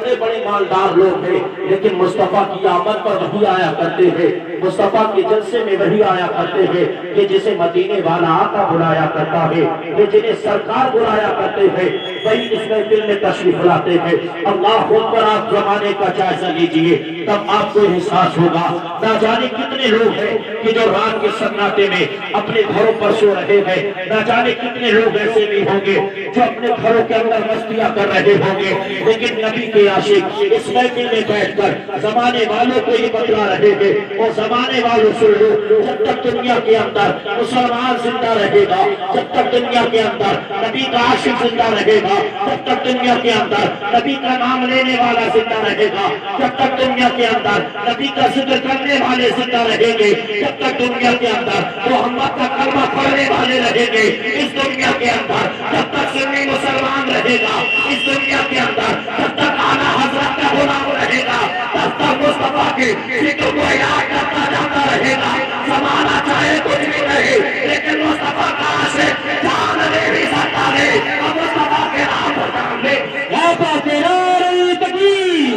بڑے بڑے مالدار لوگ ہیں، لیکن مصطفیٰ کی آمد پر وہی آیا کرتے ہیں، مصطفیٰ کے جلسے میں وہی آیا کرتے ہیں کہ جسے مدینے والا آقا بلایا کرتا ہے، کہ جنہیں سرکار بلایا کرتے ہیں، وہی اس محفل میں تشریف لاتے ہیں۔ اللہ اکبر، آپ زمانے کا جائزہ لیجئے، تب آپ کو احساس ہوگا نہ جانے کتنے لوگ ہیں کہ جو رات کے سناٹے میں اپنے گھروں پر سو رہے ہیں، نہ جانے کتنے لوگ ایسے بھی ہوں گے جو اپنے گھروں کے اندر مستیاں کر رہے ہوں گے، لیکن نبی کے عاشق اس محفل میں بیٹھ کر زمانے والوں کو یہ بتلا رہے ہیں، اور زمانے والوں سن لو، جب تک دنیا کے اندر مسلمان زندہ رہے گا، جب تک دنیا کے اندر نبی کا عاشق زندہ رہے گا، جب تک دنیا کے اندر نبی کا نام لینے والا زندہ رہے گا، جب تک دنیا کے اندر نبی کا ذکر کرنے والے زندہ رہیں گے، جب تک دنیا کے اندر محمد کا کلمہ پڑھنے والے رہیں گے، اس دنیا کے اندر جب تک سنی مسلمان رہے گا، اس دنیا کے اندر جب تک اعلیٰ حضرت کا غلام رہے گا، تب تک مصطفیٰ کی ذکر کو یاد کرتا جاتا رہے گا۔ زمانہ چاہے کچھ بھی رہے، لیکن مصطفیٰ کا عاشق جان لے بھی سکتا ہے، اور مصطفیٰ کے نام پر جان لے۔ یا پاتے نعرہ تکبیر،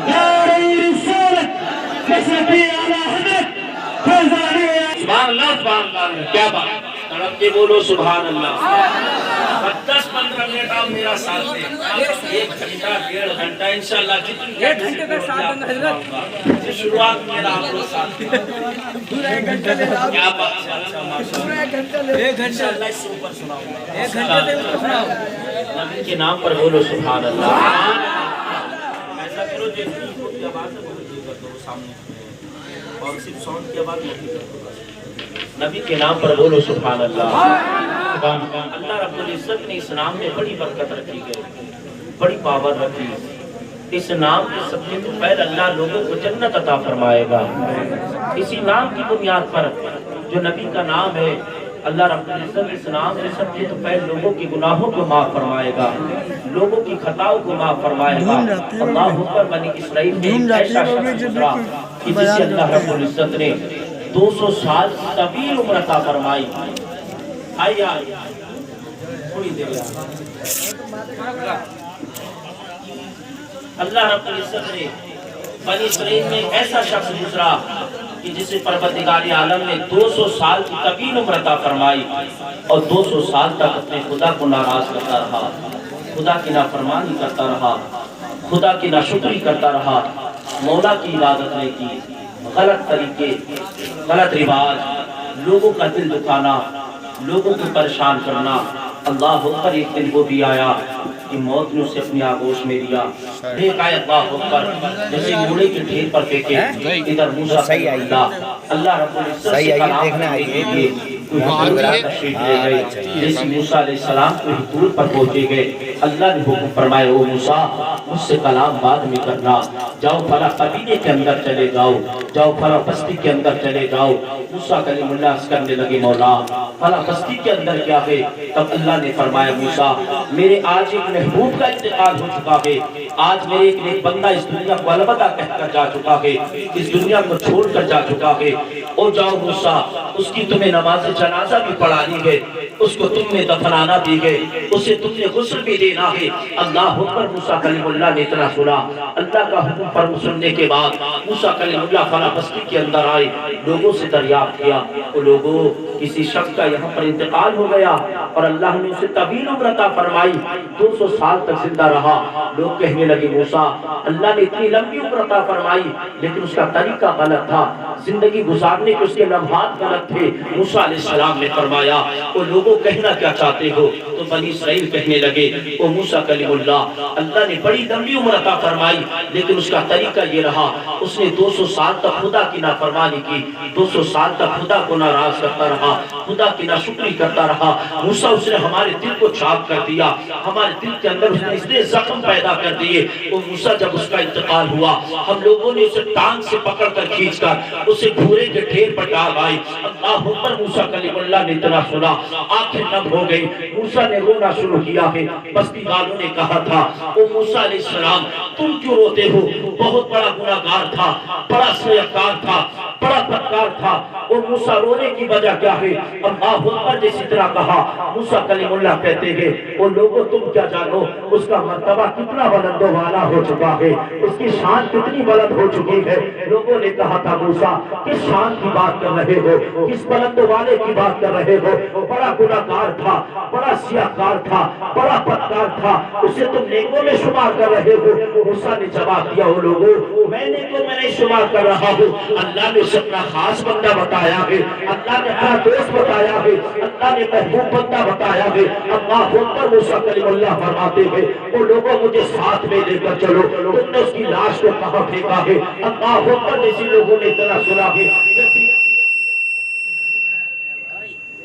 نعرہ رسالت، نصرت اعلیٰ حضرت فیضان سبحان اللہ، سبحان اللہ، کیا بات، تڑپ کے بولو سبحان اللہ۔ 10-15 منٹ آپ میرا ساتھ دیں، 1 گھنٹہ 1.5 گھنٹہ انشاءاللہ جتنی 1 گھنٹے تک ساتھ دیں حضرت، شروعات میرا آپ کو ساتھ دیں، پورا 1 گھنٹہ لے آپ، کیا بات ہے، پورا 1 گھنٹہ لے، 1 گھنٹہ انشاءاللہ اس سے اوپر سناؤں گا، 1 گھنٹے سے اوپر سناؤ۔ نبی کے نام پر بولو سبحان اللہ۔ ایسا کرو جیسے کی آواز ہے وہ کر دو سامنے، اور صرف ساؤنڈ کی آواز نہیں کر دو، نبی کے نام پر بولو سبحان اللہ۔ اللہ رب العزت نے اس نام میں بڑی برکت رکھی گئی، بڑی پاور رکھی، اس نام کے سب سے پہلے اللہ لوگوں کو جنت عطا فرمائے گا، اسی نام کی بنیاد پر جو نبی کا نام ہے، اللہ رب العزت اس نام سے سب سے پہلے لوگوں کی گناہوں کو معاف فرمائے گا، لوگوں کی خطاؤں کو معاف فرمائے گا۔ اللہ اکبر، بنی اسرائیل میں ایک ایسا شخص گزرا کہ جسے اللہ رب العزت نے 200 سال کی طویل عمر عطا فرمائی۔ آئیے تھوڑی دیر اللہ رب العزت نے بنی اسرائیل میں ایسا شخص گزرا کہ جسے پروردگار عالم نے 200 سال کی طویل عمر عطا فرمائی، اور 200 سال تک اپنے خدا کو ناراض کرتا رہا، خدا کی نافرمانی کرتا رہا، خدا کی ناشکری کرتا رہا، مولا کی عبادت نہیں کی، غلط طریقے، غلط رواج، لوگوں کا دل دکھانا، لوگوں کو پریشان کرنا۔ اللہ اکبر، ایک دن وہ بھی آیا کہ موت نے اسے اپنی آغوش میں دیا، ایک آئے اللہ اکبر، جیسے گھوڑے کے ڈھیر پر پھینکے، ادھر موسیٰ صحیح آئی اللہ رب العزت سے کلام کرنے کے لیے تشریف لے گئے، جیسے موسیٰ علیہ السلام کو حضور پر پہنچے گئے، اللہ نے حکم فرمائے، او موسیٰ مجھ سے کلام بعد میں کرنا، جاؤ فلاں قبیلے کے اندر چلے جاؤ، جاؤ فلاں بستی کے اندر چلے جاؤ۔ موسیٰ کلیم اللہ عرض کرنے لگے، مولا فلاں بستی کے اندر کیا ہے؟ تب اللہ نے فرمایا، موسیٰ میرے آج ایک محبوب کا انتقال ہو چکا ہے، آج میرے ایک نیک بندہ اس دنیا کو الوداع کہہ کر جا چکا ہے، اس دنیا کو چھوڑ کر جا چکا ہے، اور جاؤ موسیٰ اس کی تمہیں نماز جنازہ بھی پڑھانی ہے، اس کو تم نے دفنانا بھی ہے، اسے تم نے غسل بھی دینا ہے۔ اللہ اکبر، موسیٰ کلیم اللہ نے اتنا سنا، اللہ کا حکم پر سننے کے بعد موسیٰ کلیم اللہ فلاں بستی کے اندر آئے، لوگوں سے دریافت کیا، وہ لوگوں کسی شخص کا یہاں پر انتقال ہو گیا، اور اللہ نے اسے طویل عمر عطا فرمائی، 200 سال تک زندہ رہا۔ لوگ کہنے لگے، موسیٰ اللہ نے اتنی لمبی عمر عطا فرمائی، لیکن اس کا طریقہ غلط تھا، زندگی گزارنے کے اس کے لمحات غلط تھے۔ موسیٰ علیہ السلام نے فرمایا، وہ لوگوں کہنا کیا چاہتے ہو؟ تو بنی اسرائیل کہنے لگے، او موسیٰ کلیم اللہ، اللہ نے بڑی لمبی عمر عطا فرمائی، لیکن اس کا طریقہ یہ رہا، اس نے 200 سال تک خدا کی نافرمانی کی، 200 سال تک خدا کو ناراض کرتا رہا، خدا کی ناشکری کرتا رہا۔ موسیٰ اس نے ہمارے دل کو چاک کر دیا، ہمارے دل کے اندر اس نے اس نے زخم پیدا کر دیے۔ وہ موسیٰ جب اس کا انتقال ہوا، ہم لوگوں نے اسے ٹانگ سے پکڑ کر کھینچ کر اسے گھوڑے کے ڈھیر پر ڈال آئی۔ اللہ اکبر، موسیٰ کلیم اللہ نے اتنا سنا، آنکھیں نم ہو گئی، موسیٰ نے رونا شروع کیا ہے۔ بستی والوں نے کہا تھا، او موسیٰ علیہ السلام تم کیوں روتے ہو؟ بہت بڑا گناہگار تھا، بڑا سیاکار تھا، بڑا بدکار تھا. وہ موسیٰ رونے کی وجہ کیا ہے؟ اللہ اکبر جس طرح کہا. موسیٰ کلیم اللہ کہتے ہیں وہ لوگوں تم کیا جانو اس کا مرتبہ کتنا بلند و بالا ہو چکا ہے, اس کی شان کتنی بلند ہو چکی ہے. لوگوں نے کہا تھا موسیٰ کس شان کی بات کر رہے ہو, کس بلند و بالے کی بات کر رہے ہو؟ بڑا گناہگار تھا, بڑا سیاہکار تھا, بڑا بدکار تھا, اسے تم نیکوں میں شمار کر رہے ہو. موسیٰ نے جواب دیا وہ لوگوں میں نیکوں میں نہیں شمار کر رہا ہوں, اللہ نے اسے اپنا خاص بندہ بتایا ہے, اللہ نے اپنا دوست بتایا ہے, اللہ نے محبوب بندہ بتایا ہے. اللہ اکبر. موسیٰ کلیم اللہ فرماتے ہیں وہ لوگوں مجھے ساتھ میں لے کر چلو, تم نے اس کی لاش کو کہاں پھینکا ہے؟ اللہ اکبر. جیسی لوگوں نے اتنا سنا ہے,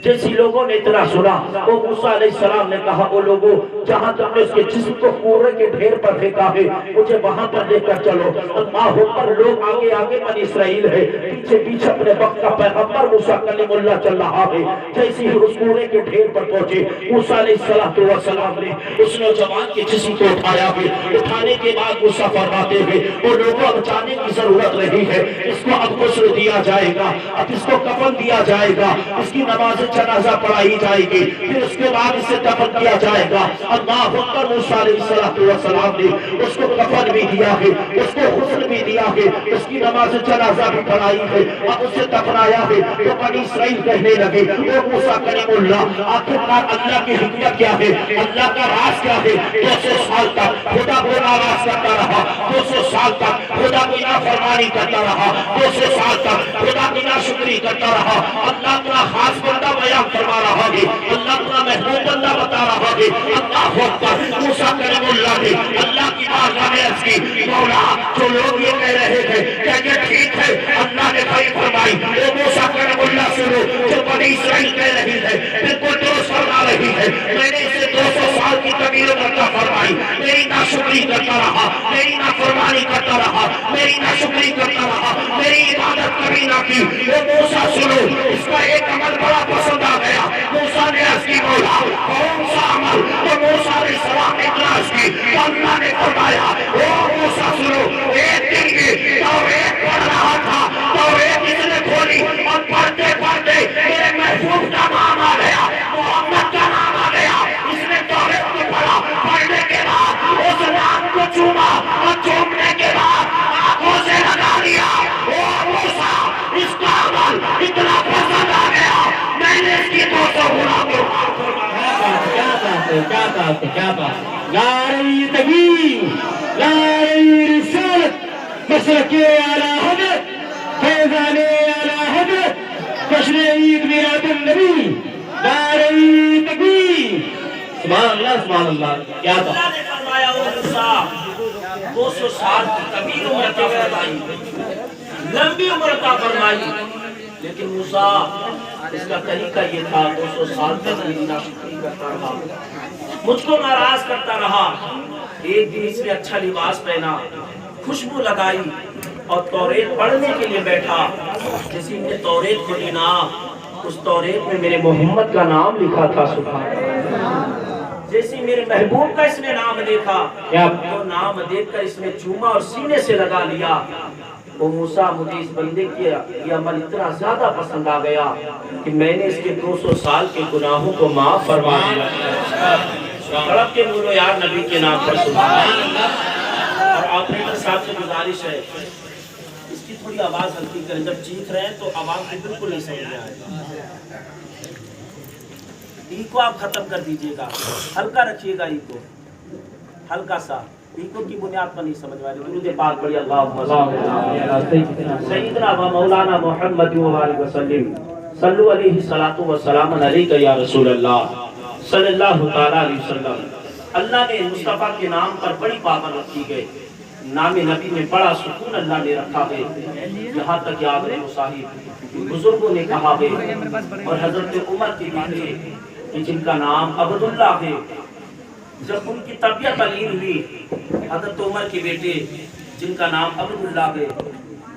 جیسی لوگوں نے اتنا سنا, وہ موسیٰ علیہ السلام نے کہا وہ لوگوں جہاں تم نے اس کے جسم کو کوڑے کے ڈھیر پر پھینکا ہے مجھے وہاں پر لے کر چلو. اللہ اکبر. لوگ آگے آگے بنی اسرائیل ہے, پیچھے پیچھے اپنے وقت کا پیغمبر موسیٰ کلیم اللہ چل رہا ہے. جیسے ہی اس کوڑے کے ڈھیر پر پہنچے موسیٰ علیہ السلام نے اس نوجوان کے جسم کو اٹھایا ہے. اٹھانے کے بعد موسیٰ فرماتے ہیں وہ لوگوں اب جانے کی ضرورت نہیں ہے, اس کو اب غسل دیا جائے گا, اب اس کو کفن دیا جائے گا, اس کی نماز جنازہ پڑھائی جائے گی, پھر اس کے بعد اسے دفن کیا جائے گا. اللہ اکبر. موسیٰ علیہ السلام نے اس کو کفن بھی دیا ہے, اس کو غسل بھی دیا ہے, اس کی نماز جنازہ بھی پڑھائی ہے, اب اسے دفنایا ہے. تو بنی اسرائیل کہنے لگے وہ موسیٰ کلیم اللہ آخرکار اللہ کی حکمت کیا ہے, اللہ کا راز کیا ہے؟ 200 سال تک خدا کو ناراض کرتا رہا, 200 سال تک خدا کی نافرمانی کرتا رہا, 200 سال تک خدا کی ناشکری کرتا رہا. اللہ اپنا خاص بندہ بیان فرما رہا ہے, اللہ اپنا محبوب بندہ بتا رہا ہے. اللہ اکبر. موسیٰ کلیم اللہ نے اللہ کی بارگاہ میں عرض کی مولا جو لوگ یہ کہہ رہے تھے کیا یہ ٹھیک ہے؟ اللہ نے بھائی فرمائی اے موسیٰ کلیم اللہ سنو, جو بنی اسرائیل کہہ رہی ہے بالکل درست فرما رہی ہے. میں نے اسے 200 سال کی کبیر کرتا فرمائی, میری ناشکری کرتا رہا, میری نافرمانی کرتا رہا, میری ناشکری کرتا رہا, میری عبادت کبھی نہ کی. اے موسیٰ سنو, اس کا ایک عمل بڑا پسند آ گیا. موسیٰ نے عرض کی مولا کون سا عمل؟ تو موسیٰ علیہ السلام نے عرض کی تو اللہ نے فرمایا او موسیٰ سنو, ایک دن کی توریت پڑھ رہا تھا, توریت اس نے کھولی اور پڑھتے پڑھتے میرے محبوب کا نام آ گیا, محمد کا نام آ گیا. اس نے توریت کو پڑھا, پڑھنے کے بعد اس نام کو چوما اور چومنے کے بعد آنکھوں سے لگا دیا. او موسیٰ اس کا عمل اتنا پسند آ گیا, میں نے اس کی 200 گنا کو کیا بات. نعرہ تکبیر, نعرہ رسالت, مسلک اعلیٰ حضرت, فیضان اعلیٰ حضرت, جشن عید میلاد النبی. نعرہ تکبیر. سبحان اللہ سبحان اللہ. کیا بات. اللہ نے فرمایا وہ موسیٰ 200 سال کی طویل عمر عطا فرمائی, لمبی عمر عطا فرمائی. لیکن موسیٰ اس کا طریقہ یہ تھا 200 سال تک میری ناشکری کرتا رہا, مجھ کو ناراض کرتا رہا. ایک دن اس نے اچھا لباس پہنا, خوشبو لگائی اور توریت پڑھنے کے لیے بیٹھا. جیسے نے توریت کھولی نا, اس توریت میں میرے محمد کا نام لکھا تھا. سبحان اللہ. جیسے میرے محبوب کا اس نے نام دیکھا تو نام دیکھ کر اس نے چوما اور سینے سے لگا لیا. وہ موسیٰ مجھے اس بندے کی یہ عمل اتنا زیادہ پسند آ گیا کہ میں نے اس کے 200 سال کے گناہوں کو معاف فرما دیا. تڑپ کے بولو یار نبی کے نام پر سبحان اللہ. اور آپریٹر صاحب سے گزارش ہے اس کی تھوڑی آواز ہلکی کریں, جب چیخ رہے ہیں تو آواز کو بالکل نہیں سمجھ میں آئے گا. ای کو آپ ختم کر دیجئے گا, ہلکا رکھیے گا, ای کو ہلکا سا, ایکو کی بنیاد پر نہیں سمجھ میں آ رہی. درود پاک پڑھیے اللہم سیدنا و مولانا محمد و آلہ وسلم. صلو علیہ الصلوۃ والسلام علیک یا رسول اللہ صلی اللہ تعالی علیہ وسلم. اللہ نے مصطفیٰ کے نام پر بڑی پابند رکھی گئی. نام نبی میں بڑا سکون اللہ نے رکھا ہے. یہاں تک یاد رہے صاحب بزرگوں نے کہا ہے, اور حضرت عمر کے بیٹے جن کا نام عبداللہ ہے, جب ان کی طبیعت علیل ہوئی, حضرت عمر کے بیٹے جن کا نام عبداللہ ہے,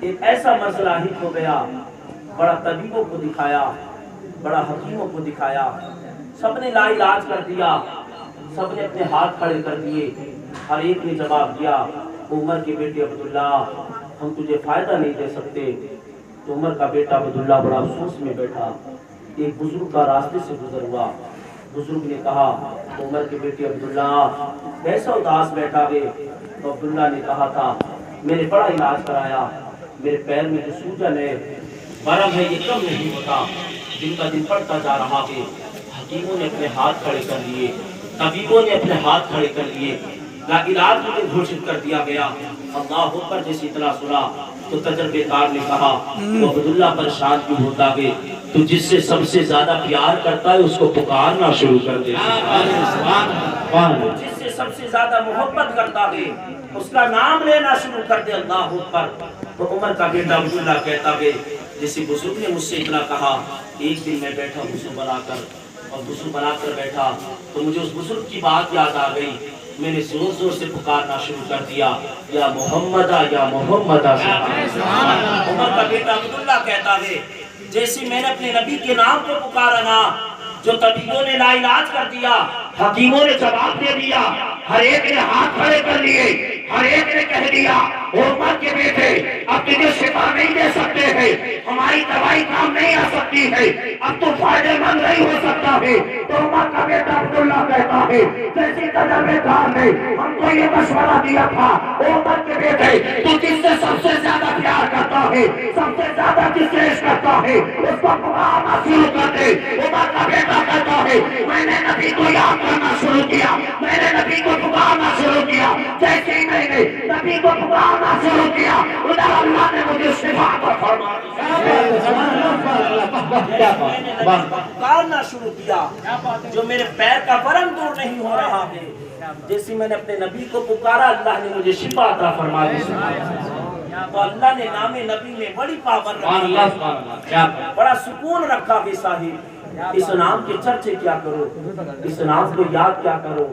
ایک ایسا مسئلہ ہی ہو گیا. بڑا طبیبوں کو دکھایا, بڑا حکیموں کو دکھایا, سب نے لا علاج کر دیا, سب نے اپنے ہاتھ کھڑے کر دیے. ہر ایک نے جواب دیا عمر کے بیٹے عبداللہ ہم تجھے فائدہ نہیں دے سکتے, تو عمر کا بیٹا عبداللہ بڑا افسوس میں بیٹھا. ایک بزرگ کا راستے سے گزر ہوا. بزرگ نے کہا عمر کے بیٹے عبداللہ کیسا اداس بیٹھا گے؟ تو عبداللہ نے کہا تھا میں نے بڑا علاج کرایا, میرے پیر میں جو سوجن ہے برم ہے یہ کم نہیں ہوتا, دن کا دن بڑھتا جا رہا ہے. حکیموں نے اپنے ہاتھ کھڑے کر لیے, طبیبوں نے اپنے ہاتھ کھڑے کر لیے, علاج مجھے گھوشت کر دیا گیا. اللہ اکبر جیسی اطلاع سنا تو تجربے کار نے کہا وہ عبداللہ پریشان کیوں ہوتا ہے؟ تو جس سے سب سے زیادہ پیار کرتا ہے اس کو پکارنا شروع کر دے. جس سے سب سے زیادہ محبت کرتا ہے اس کا نام لینا شروع کر دے. اللہ اکبر. تو عمر کا بیٹا عبداللہ کہتا ہے جیسے بزرگ نے مجھ سے اتنا کہا, ایک دن میں بیٹھا غسل بنا کر, اور غسل بنا کر بیٹھا تو مجھے اس بزرگ کی بات یاد آ گئی. میں نے زور زور سے پکارنا شروع کر دیا یا محمدہ یا محمدہ. عمر کا بیٹا عبداللہ کہتا ہے جیسے میں نے اپنے نبی کے نام کو پکارا نا, جو طبیبوں نے لا علاج کر دیا, حکیموں نے جواب دے دیا, ہر ایک نے ہاتھ کھڑے کر لیے, ہر ایک نے کہہ دیا عمر کے بیٹے اب تجھے شفا نہیں دے سکتے ہیں, ہماری دوائی کام نہیں آ سکتی ہے, اب تو فائدہ مند نہیں ہو سکتا ہے. تو عمر کا بیٹا عبداللہ کہتا ہے جیسی تجربے کار نے ہم کو یہ مشورہ دیا تھا عمر کے بیٹے تو جس سے سب سے زیادہ پیار کرتا ہے, سب سے زیادہ جس سے عشق کرتا ہے اس کو پکارنا شروع کر دے. عمر کا بیٹا کہتا ہے میں نے نبی کو یاد کرنا شروع کیا, میں نے نبی کو پکارنا شروع کیا. جیسے ہی میں نے نبی کو پکارنا شروع کیا ادھر اللہ نے مجھے شفا عطا فرما پکارنا شروع کیا. جو میرے پیر کا ورم دور نہیں ہو رہا ہے, جیسے میں نے اپنے نبی کو پکارا اللہ نے مجھے شفا عطا فرما دی. تو اللہ نے نام نبی میں بڑی پاور رکھی, بڑا سکون رکھا ہے. صاحب اس نام کے چرچے کیا کرو, اس نام کو یاد کیا کرو.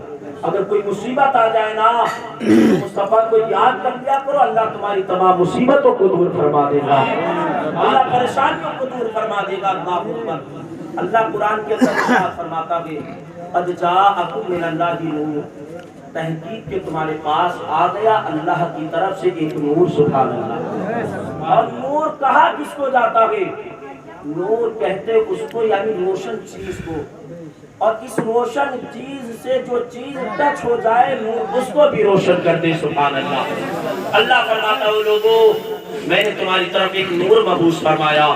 اگر کوئی مصیبت آ جائے نا مصطفیٰ کو یاد کر لیا کرو, اللہ تمہاری تمام مصیبتوں کو دور فرما دے گا, اللہ پریشانیوں کو دور فرما دے گا. اللہ اکبر. اللہ قرآن کے اندر ارشاد فرماتا ہے قد جاءکم من اللہ نور, تحقیق کہ تمہارے پاس آ گیا اللہ کی طرف سے ایک نور. سبحان اللہ. اور نور کہا کس کو جاتا ہے؟ نور کہتے اس کو یعنی روشن چیز کو, اور اس روشن چیز سے جو چیز ٹچ ہو جائے نور اس کو بھی روشن کر دے. سبحان اللہ. اللہ فرماتا ہے لوگوں میں نے تمہاری طرف ایک نور مبعوث فرمایا,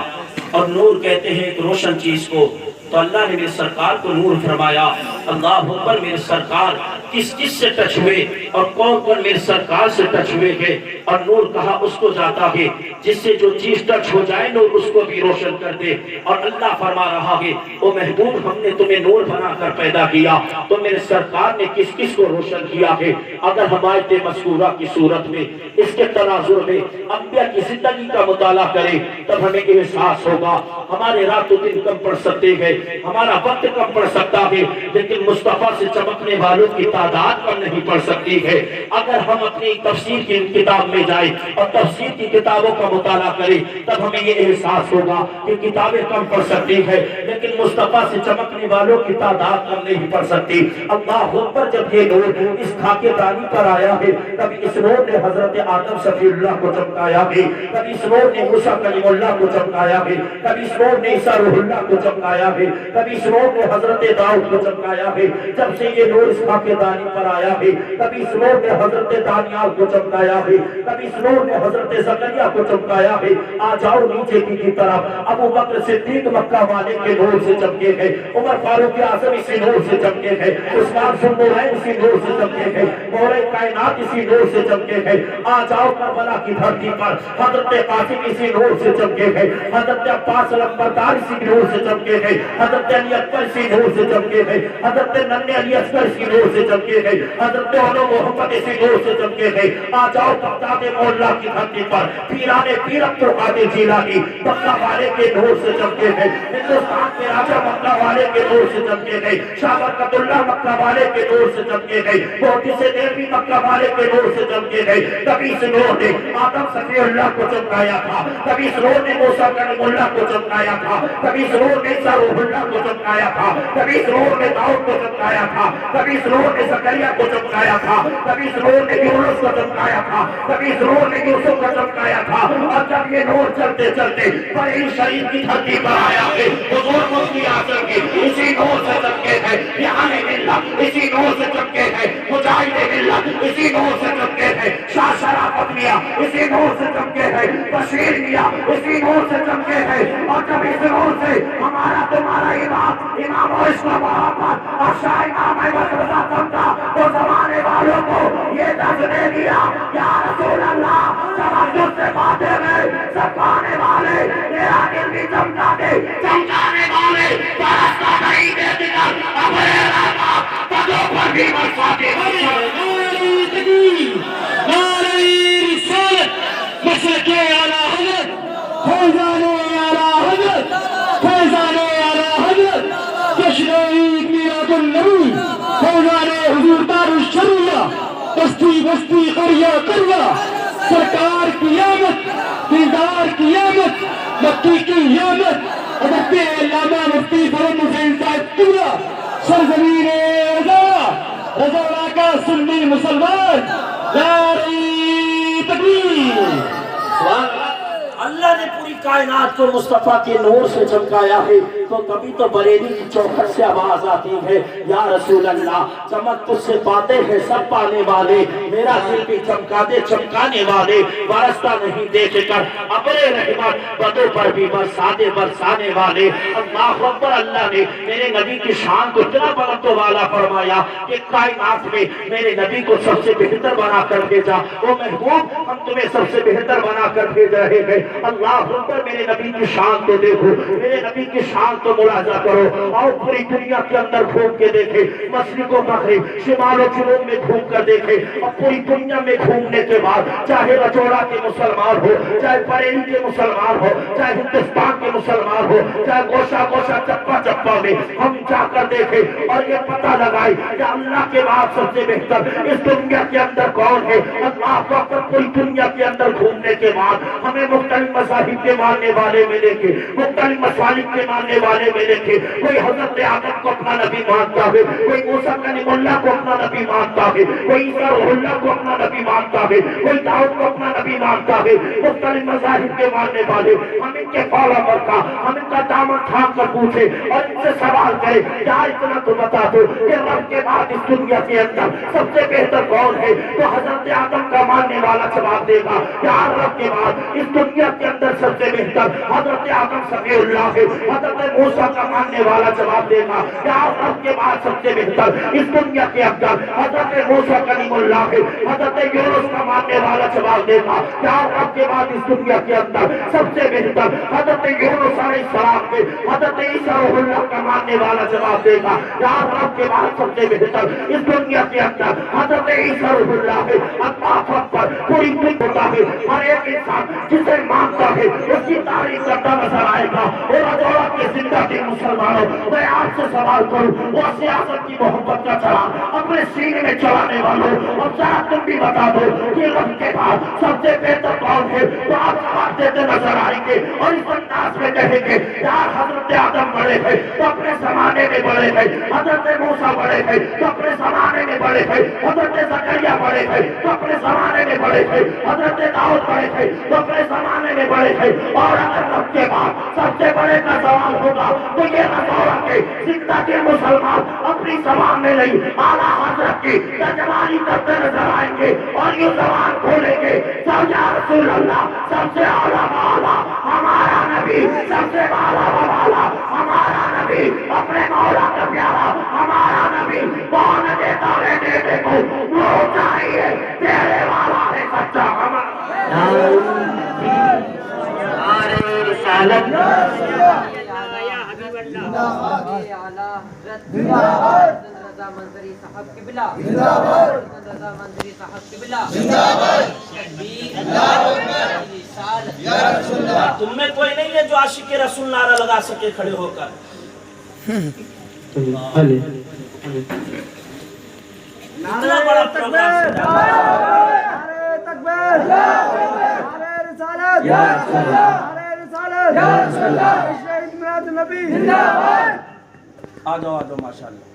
اور نور کہتے ہیں ایک روشن چیز کو. تو اللہ نے میرے سرکار کو نور فرمایا. اللہ اکبر. میرے سرکار کس کس سے ٹچ ہوئے اور کون کون میرے سرکار سے ٹچ ہوئے ہیں, اور نور کہا اس کو جاتا ہے جس سے جو چیز ٹچ ہو جائے نور اس کو بھی روشن کر دے. اور اللہ فرما رہا ہے او محبوب ہم نے تمہیں نور بنا کر پیدا کیا, تو میرے سرکار نے کس کس کو روشن کیا ہے. اگر ہمایت مذکورہ کی صورت میں اس کے تناظر میں انبیاء کی زندگی کا مطالعہ کریں تب ہمیں احساس ہوگا ہمارے رات و دن کم پڑ سکتے ہیں, ہمارا وقت کم پڑ سکتا ہے, لیکن مصطفیٰ سے چمکنے والوں کی تعداد کم نہیں پڑ سکتی ہے. اگر ہم اپنی تفسیر کی کتاب میں جائیں اور تفسیر کی کتابوں کا مطالعہ کریں تب ہمیں یہ احساس ہوگا کہ کتابیں کم پڑ سکتی ہیں لیکن مصطفیٰ سے چمکنے والوں کی تعداد کم نہیں پڑ سکتی. اللہ اکبر. جب یہ نور اس خاکے دانی پر آیا ہے کبھی اس نور نے حضرت آدم صفی اللہ کو چمکایا ہے, کبھی اس نور نے موسیٰ کلیم اللہ کو چمکایا ہے, کبھی اس نور نے عیسیٰ روح اللہ کو چمکایا ہے, کبھی اس نور نے حضرت داؤد کو چمکایا ہے. جب سے یہ نور اس خاکے دانی پر آیا ہے کبھی اس نور نے حضرت دانیال کو چمکایا ہے, کبھی اس نور نے حضرت زکریا کو چمکایا ہے. آ جاؤ نیچے کی طرف. ابو بکر صدیق مکہ والے کے نور سے چمکے ہیں, عمر فاروق اعظم اسی نور سے چمکے ہیں, عثمان ذوالنورین اسی نور سے چمکے ہیں, مولا کائنات اسی نور سے چمکے ہیں. آ جاؤ کربلا کی دھرتی پر حضرت قاسم اسی نور سے چمکے ہیں, حضرت عباس علمبردار اسی نور سے چمکے ہیں, حضرت علی اکبر اسی نور سے چمکے ہیں, حضرت ننھے علی اصغر اسی نور سے چمکے ہیں, حضرت علو محمد اسی نور سے چمکے ہیں. آ جاؤ بغداد مولا کی دھرتی پر پیران پیر عبدالقادر جیلانی مکہ والے کے نور سے چمکے ہیں, ہندوستان کے راجہ مکہ والے کے نور سے چمکے ہیں, شاہ برکت اللہ مکہ والے کے نور سے چمکے ہیں, محدث دہلوی مکہ والے کے نور سے چمکے ہیں. کبھی اس نور نے آدم صفی اللہ کو چمکایا تھا, کبھی اس نور نے موسیٰ کلیم اللہ کو چمکایا تھا, کبھی اس نور نے عیسیٰ روح اللہ کو چمکایا تھا, کبھی اس نور نے داؤد کو چمکایا تھا, کبھی اس نور نے زکریا کو چمکایا تھا, کبھی اس نور نے یونس کو چمکایا تھا, کبھی اس نور نے یوسف کو چمکایا تھا، اور جب یہ نور چلتے چلتے بڑی شریف کی دھرتی پر آیا ہے، حضور مفتی اعظم کی اسی نور سے چمکے ہیں، یہاں ملت اسی نور سے چمکے ہیں، مجاہد ملت اسی نور سے چمکے ہیں، شاہ شرافت میاں اسی نور سے چمکے ہیں، بشیر میاں اسی نور سے چمکے ہیں، اور جب اس نور سے ہمارا تمہارا امام و عشق و محبت اور شاہ امام احمد رضا چمکا تو زمانے والوں کو یہ درس دے دیا، یا رسول اللہ تمجد سے باتیں میں سکھانے والے میرا دل بھی چمکا دے، چمکانے والے برستا نہیں دے دکر اپنے رحمت پدوں پر بھی برساتے نعرہ تکبیر، نعرہ رسالت، مسلک اعلیٰ حضرت، فیضان اعلیٰ حضرت، فیضان اعلیٰ حضرت، جشن عید میلاد النبی، فیضان حضور دار الشریعہ، بستی بستی قریہ قریہ، سرکار کی آمد، دیدار کی آمد، مکی کی آمد، حضرت علامہ مفتی فرم حسین صاحب قبلہ، سرزمین رضا، رضا اللہ کا سنی مسلمان، نعرہ تکبیر۔ اللہ نے پوری کائنات کو مصطفیٰ کے نور سے چمکایا ہے، تو کبھی تو بریلی کی چوکھٹ سے آواز آتی ہے، یا رسول اللہ چمک تجھ سے پاتے ہیں سب پانے والے، میرا دل بھی چمکا دے چمکانے والے، وارستہ نہیں دیکھ کر ابرے رحمت بدوں پر بھی برسانے برسانے والے۔ اللہ اکبر، اللہ نے میرے نبی کی شان کو اتنا بلند و والا فرمایا کہ کائنات میں میرے نبی کو سب سے بہتر بنا کر بھیجا، وہ محبوب ہم تمہیں سب سے بہتر بنا کر بھیج رہے ہیں۔ اللہ اکبر، میرے نبی کی شان کو دیکھو، میرے نبی کی شان کو ملاحظہ کرو، اور پوری دنیا کے اندر گھوم کے دیکھے، مشرق و مغرب شمال و جنوب میں گھوم کر دیکھے، اور پوری دنیا میں گھومنے کے بعد چاہے رجوڑا کے مسلمان ہو، چاہے بریلی کے مسلمان ہو، چاہے ہندوستان کے مسلمان ہو، چاہے گوشہ گوشہ چپا چپا میں ہم جا کر دیکھے اور یہ پتہ لگائے کہ اللہ کے بعد سب سے بہتر اس دنیا کے اندر کون ہے۔ اللہ اکبر، پوری دنیا کے اندر گھومنے کے بعد ہمیں مختلف مذاہب کے ماننے والے ملے گے، مختلف مسالک کے ماننے والے ملے گے، کوئی حضرت آدم کو اپنا نبی مانتا ہے، کوئی موسیٰ کلیم اللہ کو اپنا نبی مانتا ہے، کوئی عیسیٰ روح اللہ کو اپنا نبی مانتا ہے، کوئی داؤد کو اپنا نبی مانتا ہے، مختلف مذاہب کے ماننے والے ہم ان کے پالا پر کا ہم ان کا دامن تھام کر پوچھے اور ان سے سوال کرے، کیا اتنا تو بتا دو کہ رب کے بعد اس دنیا کے اندر سب سے بہتر کون ہے؟ تو حضرت آدم کا ماننے والا جواب دے گا، کیا رب کے بعد اس دنیا کے اندر سب سے بہتر حضرت آدم صفی اللہ ہے؟ حضرت موسیٰ کا ماننے والا جواب دے گا، کیا رب کے بعد سب سے بہتر اس دنیا کے اندر حضرت موسیٰ کلیم اللہ ہے؟ حضرت یونس کا ماننے والا جواب دے گا، کیا رب کے بعد اس دنیا کے اندر سب سے بہتر حضرت یونس علیہ السلام ہے؟ حضرت عیسیٰ روح اللہ کا ماننے والا جواب دے گا، کیا رب کے بعد سب سے بہتر اس دنیا کے اندر حضرت عیسیٰ روح اللہ ہے؟ اللہ اکبر، پوری دنیا ہوتا ہے، ہر ایک انسان جسے مانتا ہے اس کی تعریف کرتا نظر آئے گا۔ اور رجوڑا کی زندگی مسلمانوں، میں آپ سے سوال کروں، وہ سیاست کی محبت کا چلا اپنے سینے میں چلانے والوں، اور ذرا تم بھی بتا دو کہ رب کے بعد سب سے بہتر کون ہے؟ تو آپ جواب دیتے نظر آئیں گے اور اس انداز میں کہیں گے، یار حضرت آدم بڑے ہیں تو اپنے زمانے میں بڑے ہیں، حضرت موسیٰ بڑے ہیں تو اپنے زمانے میں بڑے ہیں، حضرت زکریا بڑے ہیں تو اپنے زمانے میں بڑے ہیں، حضرت داؤد بڑے ہیں تو اپنے زمانے میں بڑے ہیں۔ اور اگر رب کے بعد سب سے بڑے کا سوال ہوگا تو یہ رسول کے زندہ کے مسلمان اپنی زبان میں نہیں اعلیٰ حضرت کی ترجمانی کرتے نظر آئیں گے اور یہ زبان کھولیں گے، سب یا رسول اللہ سب سے اعلیٰ والا ہمارا نبی، سب سے اعلیٰ والا ہمارا نبی، اپنے مولا کا پیارا ہمارا نبی، کون دیتا ہے دینے کو وہ چاہیے، تیرے والا ہے سچا ہمارا۔ تم میں کوئی نہیں ہے جو عاشق رسول نعرہ لگا سکے کھڑے ہو کر؟ اتنا بڑا پروگرام آ جاؤ ماشاءاللہ۔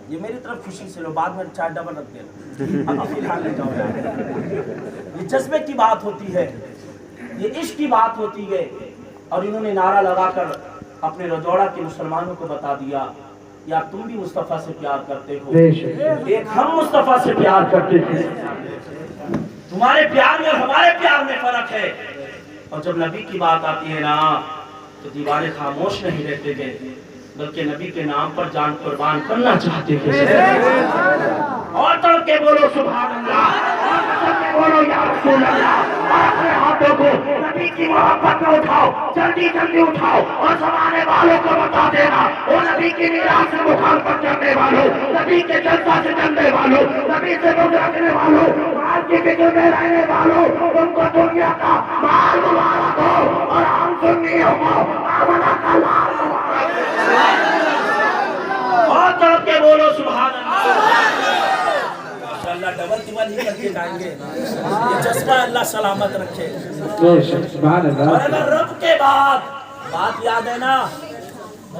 یہ میری طرف خوشی سے لو, بعد میں چائے ڈبل رکھ دینا, اب فی الحال لے جاؤ یار. یہ جذبے کی بات ہوتی ہے, یہ عشق کی بات ہوتی ہے. اور انہوں نے نعرہ لگا کر اپنے رجوڑا کے مسلمانوں کو بتا دیا, یا تم بھی مصطفیٰ سے پیار کرتے ہو, ایک ہم مصطفیٰ سے پیار کرتے ہیں. تمہارے پیار میں اور ہمارے پیار میں فرق ہے. اور جب نبی کی بات آتی ہے نا تو دیوانے خاموش نہیں رہتے گئے, بلکہ نبی کے نام پر جان قربان کرنا چاہتے تھے. اور چڑھ کے بولو سبحان اللہ, اور چڑھ کے بولو یا رسول اللہ. اپنے ہاتھوں کو نبی کی محبت میں اٹھاؤ, جلدی جلدی اٹھاؤ, اور زمانے والوں کو بتا دینا, وہ نبی کی میراث سے مخالفت کرنے والوں, نبی کے جلسہ سے چلنے والوں, نبی سے بغض رکھنے والوں, مال کی فکر میں رہنے والوں, تم کو دنیا کا مال مبارک ہو اور ہم سنیوں کو آمنہ کا لال مبارک. اور چڑھ کے بولو سبحان اللہ. ماشاءاللہ ڈبل ٹبل ہی کر کے جائیں گے. یہ جذبہ اللہ سلامت رکھے. اور اگر رب کے بعد بات یاد ہے نا,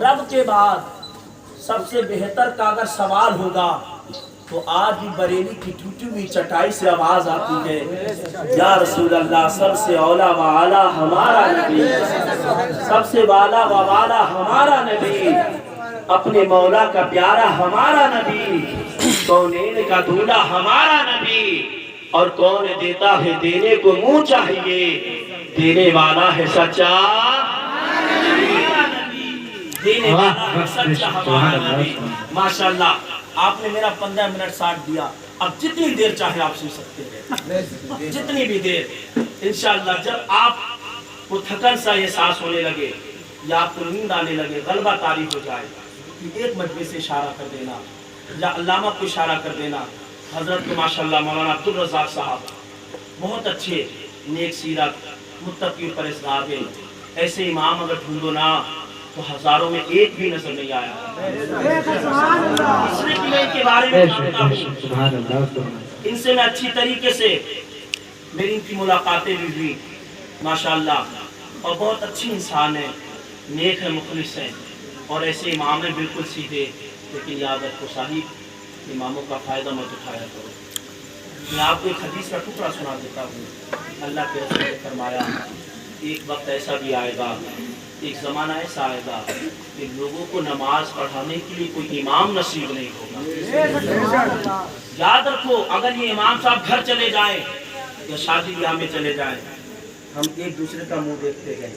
رب کے بعد سب سے بہتر کا اگر سوال ہوگا تو آج بھی بریلی کی ٹوٹی ہوئی چٹائی سے آواز آتی ہے, یا رسول اللہ سب سے اولا و اعلیٰ ہمارا نبی, سب سے والا و والا ہمارا نبی, اپنے مولا کا پیارا ہمارا نبی, کونین کا دولہ ہمارا نبی. اور کون دیتا ہے دینے کو منہ چاہیے, دینے والا ہے سچا ہمارا نبی, دینے والا ہے سچا ہمارا نبی. ماشاءاللہ آپ نے میرا 15 منٹ 60 دیا, اب جتنی دیر چاہے آپ سن سکتے ہیں, جتنی بھی دیر. انشاءاللہ جب آپ کو تھکن سا احساس ہونے لگے یا آپ کو نیند آنے لگے, غلبہ طاری ہو جائے, ایک مجمع سے اشارہ کر دینا یا علامہ کو اشارہ کر دینا. حضرت کو ماشاءاللہ مولانا عبدالرزاق صاحب بہت اچھے, نیک سیرت, متقی پرہیزگار ہیں. ایسے امام اگر ڈھونڈو نا تو ہزاروں میں ایک بھی نظر نہیں آیا. اس لیے کہ میں ان کے بارے میں جانتا ہوں, ان سے میں اچھی طریقے سے میری ان کی ملاقاتیں بھی ہوئی ماشاءاللہ, اور بہت اچھی انسان ہے, نیک ہے, مخلص ہے. اور ایسے امام ہیں بالکل سیدھے, لیکن یاد رکھو صاحب اماموں کا فائدہ مت اٹھایا کرو. میں آپ کو ایک حدیث کا ٹکڑا سنا دیتا ہوں. اللہ کے رسول نے فرمایا ایک وقت ایسا بھی آئے گا, ایک زمانہ ایسا آئے گا کہ لوگوں کو نماز پڑھانے کے لیے کوئی امام نصیب نہیں ہوگا. یاد رکھو اگر یہ امام صاحب گھر چلے جائیں یا شادی بیاہ میں چلے جائیں, ہم ایک دوسرے کا منہ دیکھتے گئے,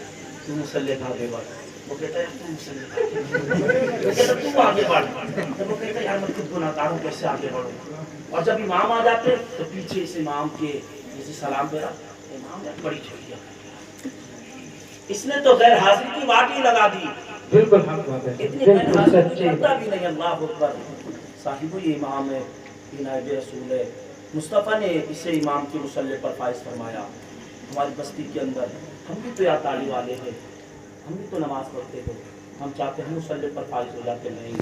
تو مصلی آگے بڑھ, وہ کہتا ہے تو مصلی آگے بڑھ, وہ کہتا ہے یار میں خود گناہ گار ہوں کیسے آگے بڑھوں. اور جب امام آ جاتے تو پیچھے اس امام کے جیسے سلام دے رہا, امام نے بڑی چھوٹی ہے, اس نے تو غیر حاضری کی واٹی لگا دی. بالکل حق بات ہے, اتنی غیر حاضری کرتا بھی نہیں. اللہ اکبر, صاحب یہ امام ہے, یہ نائب رسول ہے. مصطفیٰ نے اسے امام کے مصلی پر فائز فرمایا. ہماری بستی کے اندر ہم بھی تو یا تعلیم والے ہیں, ہم بھی تو نماز پڑھتے ہیں, ہم چاہتے ہیں مصلی پر فائز ہو جاتے نہیں.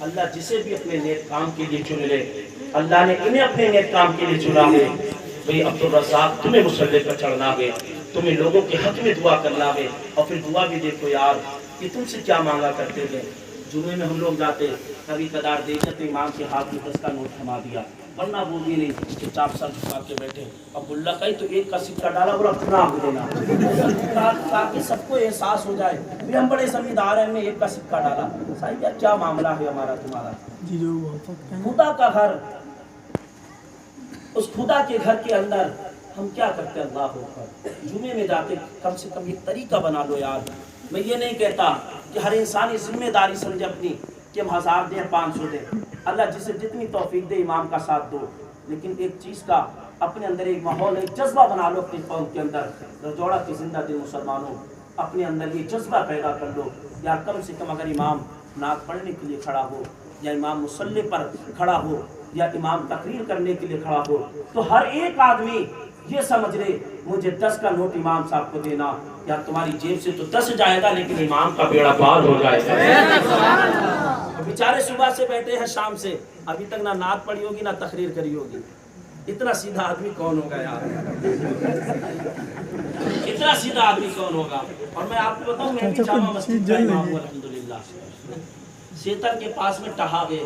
اللہ جسے بھی اپنے نیک کام کے لیے چن لے, اللہ نے انہیں اپنے نیک کام کے لیے چنا ہے. بھئی عبدالرزاق تمہیں مصلی پر چڑھنا ہے, تمہیں لوگوں کے حق میں دعا کرنا ہے. اور پھر دعا بھی دیکھو یار کہ تم سے کیا مانگا کرتے تھے. جمعے میں ہم لوگ جاتے, کبھی کدار دیکھتے تو امام کے ہاتھ میں 10 کا نوٹ تھما دیا, ورنہ وہ بھی نہیں, چپ چاپ سر جھکا کے بیٹھے. اب اللہ کہیں تو ایک کا سکہ ڈالا, بولا پھر آپ دینا, تاکہ سب کو احساس ہو جائے بھی ہم بڑے زمیندار ہیں, ہم نے ایک کا سکہ ڈالا. صاحب یار کیا معاملہ ہے ہمارا تمہارا. خدا کا گھر, اس خدا کے گھر کے اندر ہم کیا کرتے ہیں. اللہ اکبر, جمعے میں جاتے کم سے کم یہ طریقہ بنا لو یار. میں یہ نہیں کہتا کہ ہر انسان یہ ذمہ داری سمجھے اپنی کہ ہم 1000 دیں 500 دیں, اللہ جسے جتنی توفیق دے امام کا ساتھ دو. لیکن ایک چیز کا اپنے اندر ایک ماحول, ایک جذبہ بنا لو اپنی قوم کے اندر. رجوڑا کے زندہ دل مسلمانوں اپنے اندر یہ جذبہ پیدا کر لو, یا کم سے کم اگر امام نعت پڑھنے کے لیے کھڑا ہو, یا امام مصلی پر کھڑا ہو, یا امام تقریر کرنے کے لیے کھڑا ہو, تو ہر ایک آدمی یہ سمجھ لے مجھے 10 کا نوٹ امام صاحب کو دینا. یا تمہاری جیب سے تو 10 جائے گا, لیکن امام کا بیڑا پار ہو جائے گا. بیچارے صبح سے بیٹھے ہیں شام سے, ابھی تک نہ نعت پڑھی ہوگی نہ تقریر کری ہوگی. اتنا سیدھا آدمی کون ہوگا یار, اتنا سیدھا آدمی کون ہوگا. اور میں آپ کو بتاؤں, میں بھی جامع مسجد کا امام ہوں الحمدللہ. سیتر کے پاس میں ٹہا گئے,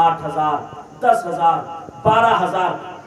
8,000, 10,000, 12,000,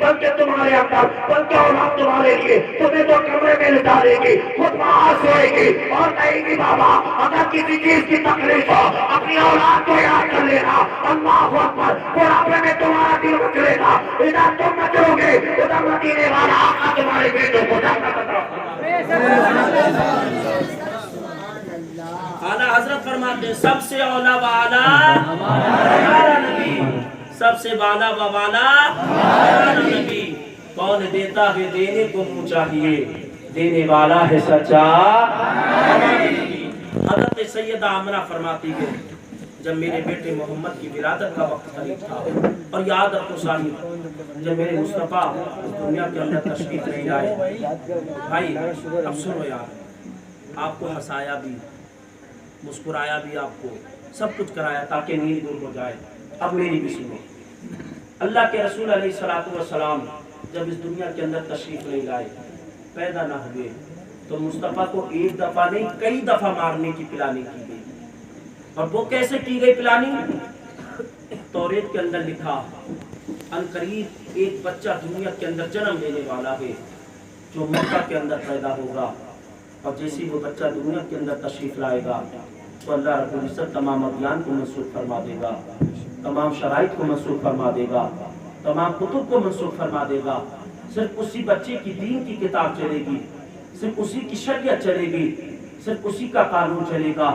بلکہ تمہارے اندر بلکہ اولاد تمہارے لیے تمہیں تو کمرے میں لٹا دے گی، خود وہاں سوئے گی اور کہے گی بابا اگر کسی چیز کی تکلیف ہو اپنی اولاد کو یاد کر لینا، اللہ اکبر، بڑھاپے میں تمہارا دل مچلے گا، ادھر تم مچلو گے ادھر مدینے والا آقا تمہارے بیٹوں کو جنت عطا اعلیٰ حضرت فرماتے ہیں سب سے اولا و اعلیٰ ہمارا نبی، سب سے بالا و بالا ہمارا نبی، کون دیتا ہے دینے کو منہ چاہیے، دینے والا ہے سچا ہمارا نبی۔ حضرت سیدہ آمنہ فرماتی ہے جب میرے بیٹے محمد کی ولادت کا وقت قریب تھا، اور یاد رکھو ساری جب میرے مصطفیٰ اس دنیا کے اندر تشریف نہیں لائے، بھائی اب سنو یار، آپ کو ہنسایا بھی، مسکرایا بھی، آپ کو سب کچھ کرایا تاکہ نیند دور ہو جائے۔ اب میری بھی سنو، اللہ کے رسول علیہ السلام جب اس دنیا کے اندر تشریف نہیں لائے، پیدا نہ ہوئے، تو مصطفیٰ کو ایک دفعہ نہیں کئی دفعہ مارنے کی پلاننگ کی گئی۔ اور وہ کیسے کی گئی پلاننگ؟ توریت کے اندر لکھا عنقریب ایک بچہ دنیا کے اندر جنم لینے والا ہے جو مکہ کے اندر پیدا ہوگا، اور جیسے وہ بچہ دنیا کے اندر تشریف لائے گا تو اللہ رب العزت تمام ادیان کو منسوخ فرما دے گا، تمام شرائط کو منسوخ فرما دے گا، تمام کتب کو منسوخ فرما دے گا، صرف اسی بچے کی دین کی کتاب چلے گی، صرف اسی کی شریعت چلے گی، صرف اسی کا قانون چلے گا۔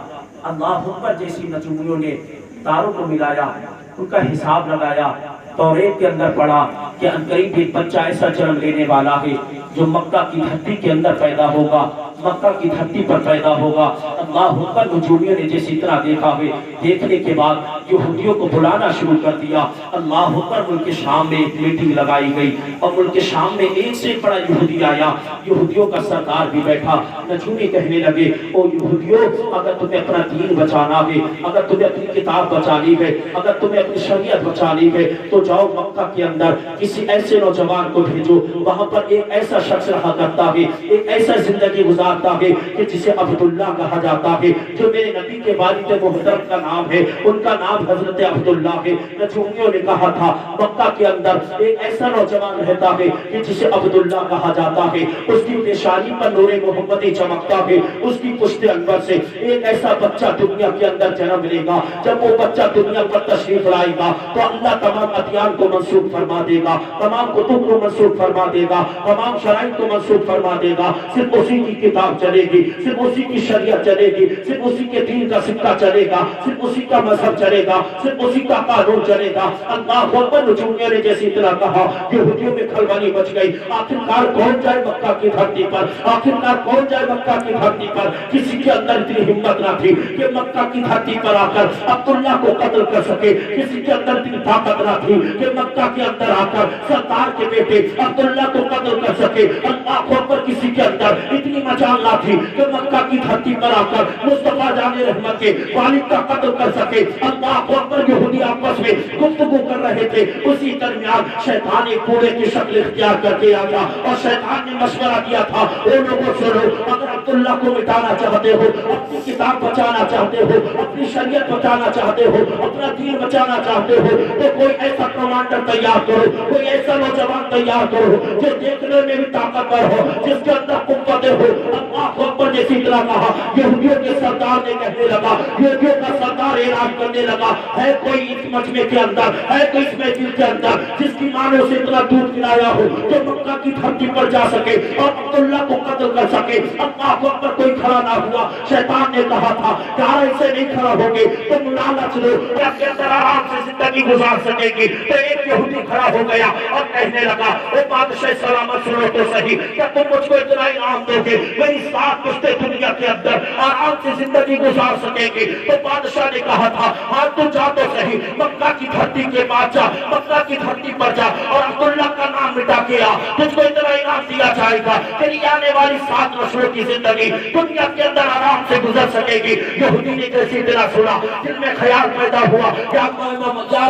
اللہ اکبر جیسی نجومیوں نے تاروں کو ملایا، ان کا حساب لگایا، توریت کے اندر پڑھا کہ عنقریب ایک بچہ ایسا جنم لینے والا ہے جو مکہ کی دھرتی کے اندر پیدا ہوگا، مکہ کی دھرتی پر پیدا ہوگا۔ اللہ اکبر نجومیوں نے جیسے اتنا دیکھا ہے، دیکھنے کے بعد یہودیوں کو بلانا شروع کر دیا۔ اللہ اکبر ملک شام میں ایک میٹنگ لگائی گئی، اور ملک شام میں ایک سے بڑا یہودی آیا، یہودیوں کا سردار بھی بیٹھا۔ نجومی کہنے لگے او یہودیوں، اگر تمہیں اپنا دین بچانا ہے، اگر تمہیں اپنی کتاب بچانی ہے، اگر تمہیں اپنی شریعت بچانی ہے تو جاؤ مکہ کے اندر کسی ایسے نوجوان کو بھیجو، وہاں پر ایک ایسا شخص رہا کرتا ہے، ایک ایسا زندگی گزارتا ہے کہ جسے عبداللہ کہا جاتا ہے، جو میرے نبی کے والد محترم کا نام ہے، ان کا نام حضرت عبداللہ ہے۔ نجومیوں نے کہا تھا مکہ کے اندر ایک ایسا نوجوان رہتا ہے کہ جسے عبداللہ کہا جاتا ہے، اس کی پیشانی پر نور محمدی چمکتا ہے، اس کی پشت انور سے ایک ایسا بچہ دنیا کے اندر جنم لے گا، جب وہ بچہ دنیا پر تشریف لائے گا تو اللہ تمام ادیان کو منسوخ فرما دے گا، تمام کتب کو منسوخ فرما دے گا، تمام شرائط کو منسوخ فرما دے گا، صرف اسی کی کتاب چلے گی، صرف اسی کی شریعت چلے گی، صرف اسی کے دین کا سکہ چلے گا، صرف اسی کا مذہب چلے گا، صرف اسی کا قانون چلے گا۔ اللہ اکبر نجومیوں نے جیسی اطلاع کہا، یہودیوں میں کھلبلی مچ گئی۔ آخرکار کون جائے مکہ کی دھرتی پر، آخرکار کون جائے مکہ کی دھرتی پر؟ کسی کے اندر اتنی ہمت نہ تھی کہ مکہ کی دھرتی پر آ کر عبداللہ کو قتل کر سکے، کسی کے اندر اتنی طاقت نہ تھی کہ مکہ کے اندر آ کر سردار کے بیٹے عبداللہ کو قتل کر سکے۔ اللہ اکبر کسی کے اندر اتنی مجال نہ تھی کہ مکہ کی دھرتی پر آ کر مصطفیٰ جان رحمت کے والد کا قتل کر سکے۔ اللہ اکبر یہودی آپس میں گفتگو کر رہے تھے، اسی درمیان شیطان ایک کوڑے کی شکل اختیار کر کے آیا، اور شیطان نے مشورہ دیا تھا وہ لوگوں سنو، اگر عبداللہ کو مٹانا چاہتے ہو، اپنی کتاب بچانا چاہتے ہو، اپنی شریعت بچانا چاہتے ہو، اپنا دین بچانا چاہتے ہو، تو کوئی ایسا کمانڈر تیار کرو، کوئی ایسا نوجوان تیار کرو جو دیکھنے میں بھی طاقتور ہو، جس کے اندر قوتیں ہو۔ اللہ اکبر جیسی طرح کہا، یہودیوں کے سردار نے کہنے لگا، یہودیوں کا سردار اعلان کرنے لگا، ہے کوئی اس مجمع کے اندر، ہے کوئی اس محفل کے اندر جس کی مانوں سے اتنا دودھ پلایا ہو جو مکہ کی دھرتی پر جا سکے اور عبداللہ کو قتل کر سکے؟ اللہ اکبر کوئی کھڑا نہ ہوا۔ شیطان نے کہا تھا یار ایسے نہیں کھڑا ہوگے، تم لالچ لو کے اندر آرام سے زندگی گزار سکے گی۔ تو ایک یہودی کھڑا ہو گیا اور کہنے لگا اے بادشاہ سلامت سنو تو صحیح، کیا تم مجھ کو اتنا انعام دو گے میری 7 پشتے دنیا کے اندر آرام سے زندگی گزار سکے گی؟ تو بادشاہ نے کہا تھا ہاں تو جا تو صحیح، مکہ کی دھرتی کے بعد جا، مکہ کی دھرتی پر جا اور عبداللہ کا نام مٹا کے آ، تجھ کو اتنا انعام دیا جائے گا تیری آنے والی 7 نسلوں کی زندگی دنیا کے اندر آرام سے گزر سکے گی۔ یہودی نے جیسی طرح سنا، دل میں خیال پیدا ہوا کہ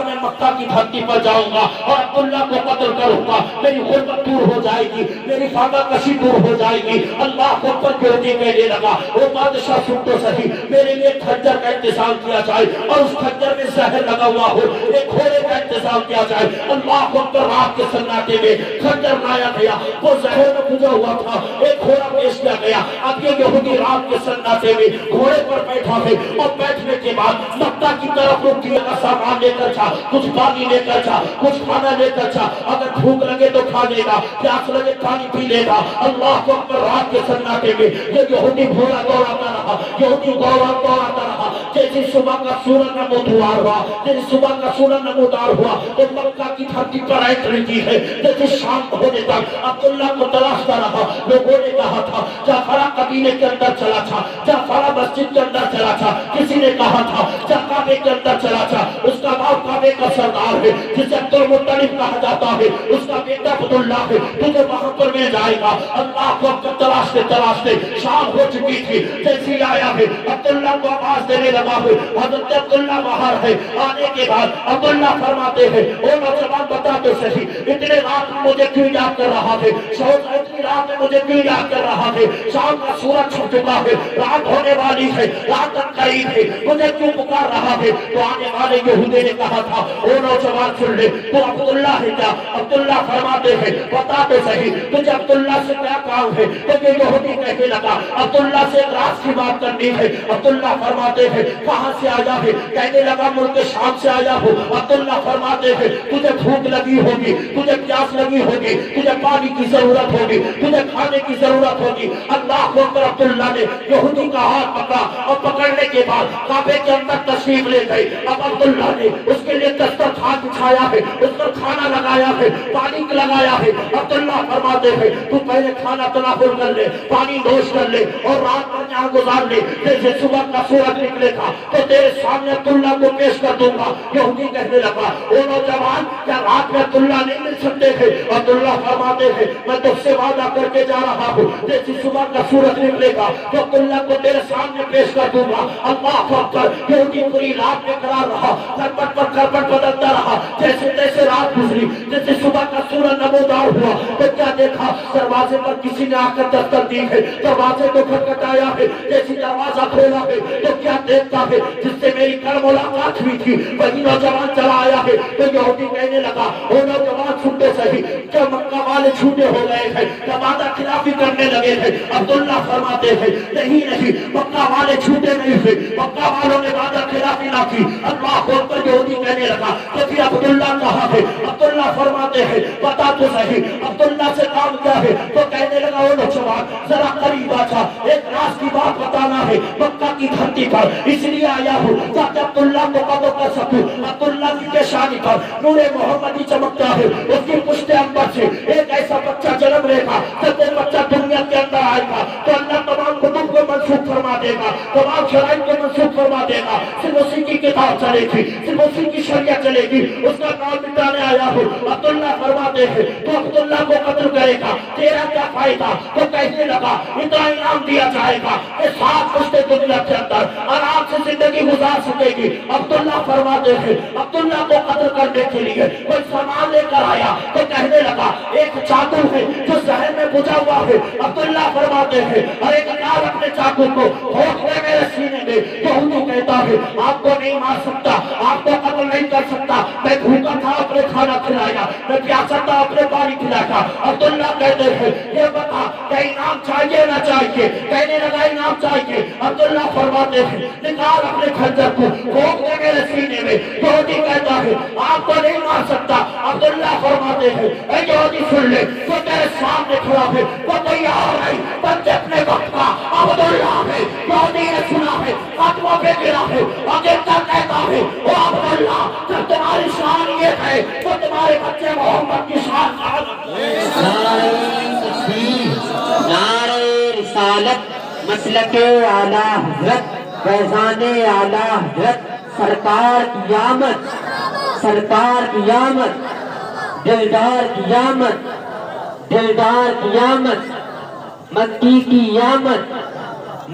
میں مکہ کی دھرتی پر جاؤں گا اور عبداللہ کو قتل کروں گا، میری غربت دور ہو جائے گی، میری فاقہ کشی دور ہو جائے گی۔ اللہ اکبر یہودی کہنے لگا وہ بادشاہ سن تو صحیح، میرے لیے کھنجر کا انتظام کیا جائے اور اس کھنجر میں زہر لگا ہوا ہو، ایک گھوڑے کا کا انتظام کیا جائے. اللہ اکبر. رات کے سناٹے میں خنجر لایا گیا, وہ زہر میں بجھا ہوا تھا, ایک گھوڑا پیش کیا گیا. اب یہ یہودی رات کے سناٹے میں گھوڑے پر بیٹھا ہے, اور بیٹھنے کے بعد مکہ کی طرف رک دیا کا سامان لے کر جا, کچھ پانی لے کر جا, کچھ کھانا لے کر جا, اگر بھوک لگے تو کھا لے گا, پیاس لگے پانی پی لے گا. اللہ اکبر. رات کے سناٹے میں یہ یہودی گھوڑا دوڑاتا رہا, یہودی دوڑاتا رہا. جیسے صبح کا سورج نمودار ہوا, جیسے صبح کا سورج نمودار ہوا تو مکہ کی دھرتی پر انٹری کی ہے. جیسے شام ہونے تک عبداللہ کو تلاشتا رہا. لوگوں نے کہا تھا جعفرہ قبیلے کے اندر چلا تھا, جعفرہ مسجد کے اندر چلا تھا. کسی نے کہا تھا کعبے کے اندر چلا تھا, اس کا باپ کعبے کا سردار ہے, جسے عبدالمطلب کہا جاتا ہے, اس کا بیٹا عبداللہ ہے, تجھے وہاں پر مل جائے گا. اللہ کو تلاشتے شام ہو چکی تھی. جیسے آیا ہے عبداللہ کو آواز دینے لگا ہے, حضرت عبداللہ باہر ہے. آنے کے بعد عبداللہ فرماتے ہیں او نوجوان بتا تو صحیح, اتنے رات میں مجھے کیوں یاد کر رہا ہے؟ اتنی رات میں مجھے کیوں یاد کر رہا ہے؟ شام کا سورج چھپ چکا ہے, رات ہونے والی ہے, رات تک قریب ہے, مجھے کیوں پکار رہا ہے؟ تو آنے والے یہودی نے کہا تھا او نوجوان سن لے, تو عبداللہ ہے کیا؟ عبداللہ فرماتے ہیں بتا تو صحیح تجھے عبداللہ سے کیا کام ہے؟ تو یہ یہودی کہنے لگا عبداللہ سے ایک راز کی بات کرنی ہے. عبداللہ فرماتے ہیں کہاں سے آیا ہے؟ کہنے لگا ملک شام سے آیا ہوں. عبداللہ فرماتے ہیں تجھے بھوک لگی ہوگی, تجھے پیاس لگی ہوگی, تجھے پانی کی ضرورت ہوگی, تجھے کھانے کی ضرورت ہوگی. اللہ اکبر. عبداللہ نے یہودی کا ہاتھ پکڑا, اور پکڑنے کے بعد کعبے کے اندر تشریف لے گئے. اب عبداللہ نے اس کے لیے دسترخوان بچھایا ہے, اس پر کھانا لگایا ہے, پانی لگایا ہے. عبداللہ فرماتے ہیں تو پہلے کھانا تناول کر لے, پانی نوش کر لے, اور رات بھر یہاں گزار لے. جیسے صبح کا سورج نکلے گا تو تیرے سامنے عبداللہ کو پیش کر دوں گا. یہودی کہنے لگا او نوجوان کیا رات میں عبداللہ نہیں مل سکتے تھے؟ عبداللہ فرماتے ہیں میں تجھ سے وعدہ کر کے جا رہا ہوں, جیسے صبح کا سورج نکلے گا تو عبداللہ کو تیرے سامنے پیش کر دوں گا. اللہ اکبر. یہودی پوری رات میں قرار رہا, کربٹ پر کربٹ بدلتا رہا. جیسے تیسے رات گزری, جیسے صبح کا سورج نمودار ہوا تو کیا دیکھا, دروازے پر کسی نے آ کر دستک دی ہے. دروازے کو کھٹکھٹایا ہے. جیسے دروازہ کھولا ہے تو کیا دیکھتا ہے جس سے میری کل ملاقات ہوئی تھی وہی نوجوان چلا آیا ہے. تو یہودی کہنے لگا وہ نوجوان سنتے صحیح کیا مکہ والے جھوٹے ہو گئے ہیں, کیا وعدہ خلافی کرنے لگے ہیں؟ عبداللہ فرماتے ہیں نہیں, مکہ والے جھوٹے نہیں ہوئے, مکہ والوں نے وعدہ خلافی نہ کی. اللہ اکبر. یہودی کہنے لگا تو پھر عبداللہ کہاں ہے؟ عبداللہ فرماتے ہیں بتا تو صحیح عبداللہ سے کام کیا ہے؟ تو کہنے لگا وہ نوجوان ذرا قریب آجا, ایک راز کی بات بتانا ہے. مکہ کی دھرتی پر اس لیے آیا ہوں تاکہ عبداللہ کو قبول کر سکوں. عبداللہ کی پیشانی پر نور محمدی چمکتا ہے, اس کی پشت انبر سے ایک ایسا بچہ جنم لے گا. جب وہ بچہ دنیا کے اندر آئے گا تو اللہ تمام کتب کو منسوخ فرما دے گا, تمام شرائط کو منسوخ فرما دے گا. صرف اسی کی کتاب چلے گی, صرف اسی کی شریعت چلے گی. اس کا نام مٹانے آیا ہوں. عبداللہ فرماتے ہیں تو عبداللہ کو قتل کرے گا, تیرا کیا فائدہ؟ تو کہنے لگا اتنا انعام دیا جائے گا کہ 7 پشتے دنیا کے اندر آرام سے زندگی گزار سکے گی. عبداللہ فرماتے ہیں عبداللہ کو قتل کرنے کے لیے کوئی سامان لے کر آیا تو کہنے لگا ایک چاقو ہے جو زہر میں بجھا ہوا ہے. عبداللہ فرماتے ہیں ارے نکال اپنے چاقو کو, گھونٹ لے میرے سینے میں. یہودی کہتا ہے آپ کو نہیں مار سکتا, آپ کو قتل نہیں کر سکتا. میں بھوکا تھا آپ نے کھانا کھلایا, میں پیاسا تھا آپ نے پانی پلایا. عبداللہ کہتے ہیں یہ بتا کہ انعام چاہیے نہ چاہیے؟ کہنے لگا انعام چاہیے. عبداللہ فرماتے ہیں نکال اپنے خنجر کو, گھونٹ لے میرے سینے میں. یہودی کہتا ہے آپ کو نہیں مار سکتا. عبداللہ فرماتے ہیں اے یہودی سن لے, تو تیرے سامنے کھڑا ہے وہ تیار ہے بندے اپنے وقت کا عبداللہ ہے. یہودی نے سنا ہے, قدموں پہ گرا ہے, آگے تک کہتا ہے وہ عبداللہ جب تمہاری شان یہ ہے تو تمہارے بچے محمد کی شان نعرہ تکبیر, نعرہ رسالت, مسلک اعلیٰ حضرت, فیضان اعلیٰ حضرت, سرکار کی آمد, سرکار کی آمد, دلدار کی آمد, دلدار کی آمد, مکی کی آمد,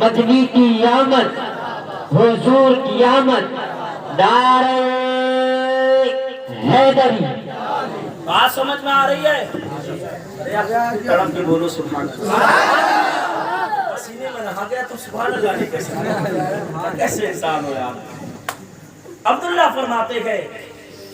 مدنی کی آمد, حضور کی آمد. نعرہ حیدری. بات سمجھ میں آ رہی ہے؟ تڑپ کے بولو سبحان اللہ. پسینے میں نہا گیا تو سبحان اللہ نہیں کیسے انسان ہو یار. عبداللہ فرماتے ہیں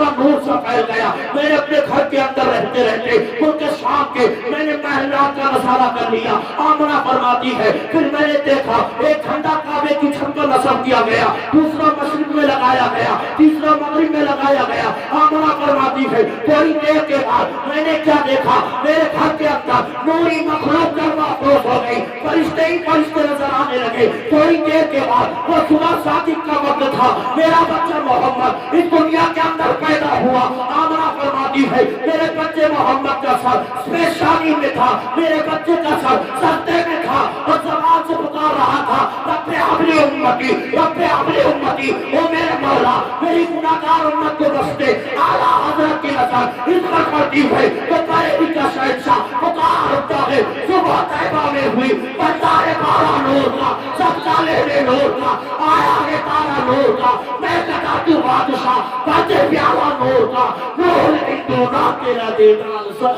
طرح نور سا پھیل گیا. میں نے اپنے گھر کے اندر رہتے رہتے ملک شام کے میں نے محلات کا نظارہ کر لیا. آمنہ فرماتی ہے پھر میں نے دیکھا ایک جھنڈا کعبے کی چھت پر نصب کیا گیا, دوسرا مشرق میں لگایا گیا, تیسرا مغرب میں لگایا گیا. آمنہ فرماتی ہے تھوڑی دیر کے بعد میں نے کیا دیکھا, میرے گھر کے اندر نوری مخلوق کرنا افروز ہو گئی, فرشتے ہی فرشتے نظر آنے لگے. تھوڑی دیر کے بعد وہ صبح صادق کا وقت تھا, میرا بچہ محمد اس دنیا کے اندر پیدا ہوا. آمنہ فرماتی ہے میرے بچے محمد کا سر پریشانی میں تھا, میرے بچے کا سر سجدے میں تھا اور زبان سے پکار رہا تھا رب حبلی امتی, رب حبلی امتی, او میرے مولا میری گناہگار امت کو بخش دے. اعلیٰ حضرت کی نظر اس پر پڑتی ہے تو طیبہ کا شہنشاہ پکار اٹھتا ہے. صبح طیبہ میں ہوئی بندار پارا نور کا, سب لینے نور کا, آیا ہے تارا نور کا, میں کٹاتی بادشاہ بچے پیارا نور کا, نور ہندو نا تیرا دیتا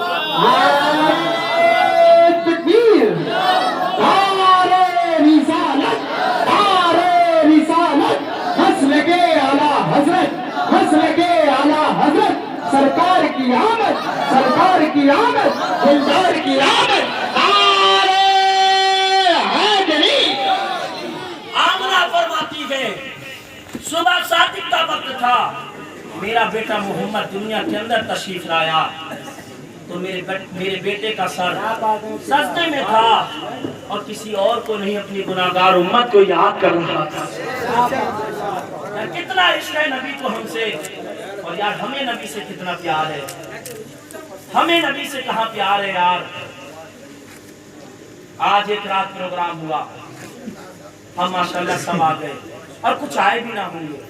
تکبیر, دارے رسالت, دارے رسالت, مسلک اعلیٰ حضرت, مسلک اعلیٰ حضرت, سرکار کی آمد, سرکار کی آمد, دلدار کی آمد, دارے حیدری. آمنہ فرماتی ہے صبح صادق کا وقت تھا, میرا بیٹا محمد دنیا کے اندر تشریف لایا تو میرے بیٹے کا سر سجدے میں تھا اور کسی اور کو نہیں اپنی گناہگار امت کو یاد کر رہا تھا. کتنا عشق ہے نبی کو ہم سے, اور یار ہمیں نبی سے کتنا پیار ہے, ہمیں نبی سے کہاں پیار ہے یار. آج ایک رات پروگرام ہوا, ہم ماشاءاللہ سب آ گئے اور کچھ آئے بھی نہ ہوں گے.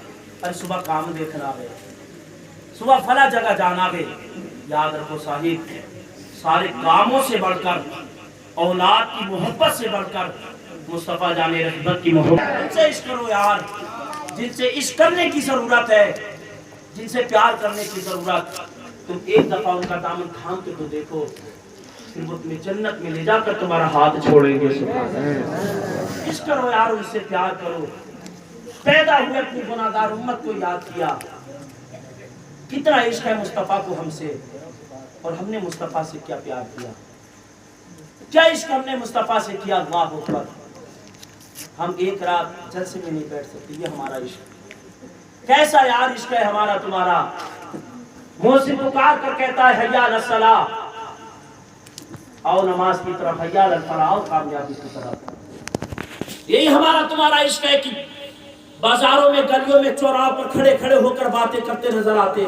اور صبح کام دیکھنا گئے, صبح فلاں جگہ جانا گئے. یاد رکھو صاحب, سارے کاموں سے بڑھ کر, اولاد کی محبت سے بڑھ کر مصطفیٰ جان رحمت کی محبت. ان سے عشق کرو یار, جن سے عشق کرنے کی ضرورت ہے, جن سے پیار کرنے کی ضرورت. تم ایک دفعہ ان کا دامن تھام کے تو دیکھو, پھر وہ تمہیں جنت میں لے جا کر تمہارا ہاتھ چھوڑیں گے. عشق کرو یار, ان سے پیار کرو. پیدا ہوئے اپنی گناہگار امت کو یاد کیا. کتنا عشق ہے مصطفیٰ کو ہم سے, اور ہم نے مصطفیٰ سے کیا پیار کیا, کیا عشق ہم نے مصطفیٰ سے کیا. اللہ اکبر. ہم ایک رات جلسے میں نہیں بیٹھ سکتے, یہ ہمارا عشق. کیسا یار عشق ہے ہمارا تمہارا. محسن پکار کر کہتا ہے حی علی الصلاۃ, آؤ نماز کی طرف, حی علی الفلاح, آؤ کامیابی کی طرف. یہی ہمارا تمہارا عشق ہے کہ بازاروں میں, گلیوں میں, چوراہوں پر کھڑے کھڑے ہو کر باتیں کرتے نظر آتے,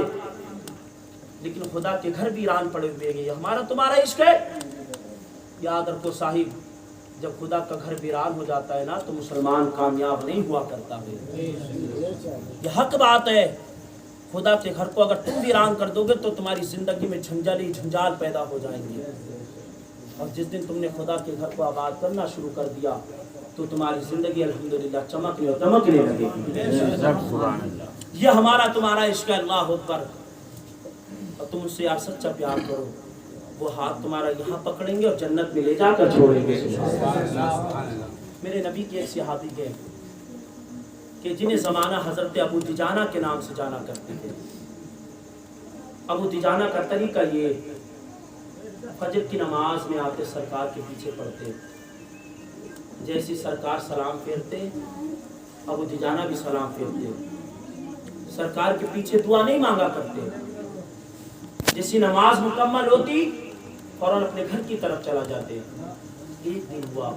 لیکن خدا کے گھر ویران پڑے ہوئے ہیں. یہ ہمارا تمہارا عشق ہے. یاد رکھو صاحب, جب خدا کا گھر ویران ہو جاتا ہے نا تو مسلمان کامیاب نہیں ہوا کرتا ہے. یہ حق بات ہے. خدا کے گھر کو اگر تم ویران کر دو گے تو تمہاری زندگی میں جھنجال پیدا ہو جائیں گے, اور جس دن تم نے خدا کے گھر کو آباد کرنا شروع کر دیا تو تمہاری زندگی الحمدللہ چمکنے اور دمکنے لگے گی. یہ ہمارا تمہارا عشق ہے. اللہ اکبر. اور تم ان سے یار سچا پیار کرو, وہ ہاتھ تمہارا یہاں پکڑیں گے اور جنت میں لے جا کر چھوڑیں گے. میرے نبی کے ایک صحابی کے کہ جنہیں زمانہ حضرت ابو دجانہ کے نام سے جانا کرتے تھے. ابو دجانہ کا طریقہ یہ, فجر کی نماز میں آتے سرکار کے پیچھے پڑھتے, جیسی سرکار سلام پھیرتے ابو دجانہ بھی سلام پھیرتے. سرکار کے پیچھے دعا نہیں مانگا کرتے. جیسی نماز مکمل ہوتی فوراً اپنے گھر کی طرف چلا جاتے. ایک دن ہوا,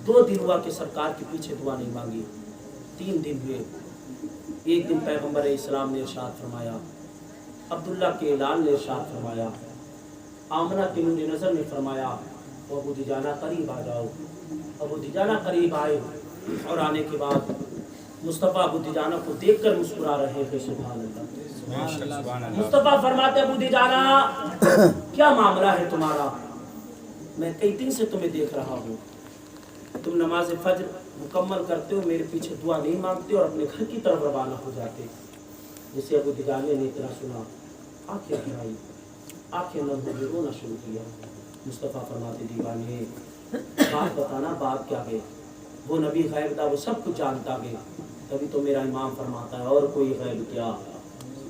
2 دن ہوا کہ سرکار کے پیچھے دعا نہیں مانگی. 3 دن ہوئے. ایک دن پیغمبر اسلام نے ارشاد فرمایا, عبداللہ کے اعلان نے ارشاد فرمایا, آمنہ کے نور نظر نے فرمایا, ابو دجانہ قریب آ جاؤ. ابو دجانہ قریب آئے اور آنے کے بعد مصطفیٰ ابو دجانہ کو دیکھ کر مسکرا رہے تھے. سبحان اللہ. مصطفیٰ فرماتے ابو دجانہ کیا معاملہ ہے تمہارا, میں کئی دن سے تمہیں دیکھ رہا ہوں, تم نماز فجر مکمل کرتے ہو, میرے پیچھے دعا نہیں مانگتے اور اپنے گھر کی طرف روانہ ہو جاتے. جسے ابو دجانہ نے اتنا سنا, آنکھیں گرائی, آنکھیں نم ہو گئی, رونا شروع کیا. مصطفیٰ فرماتے دیوانے بات بتانا, بات کیا ہے. وہ نبی غیب تھا, وہ سب کچھ جانتا ہے, تبھی تو میرا امام فرماتا ہے اور کوئی غیب کیا.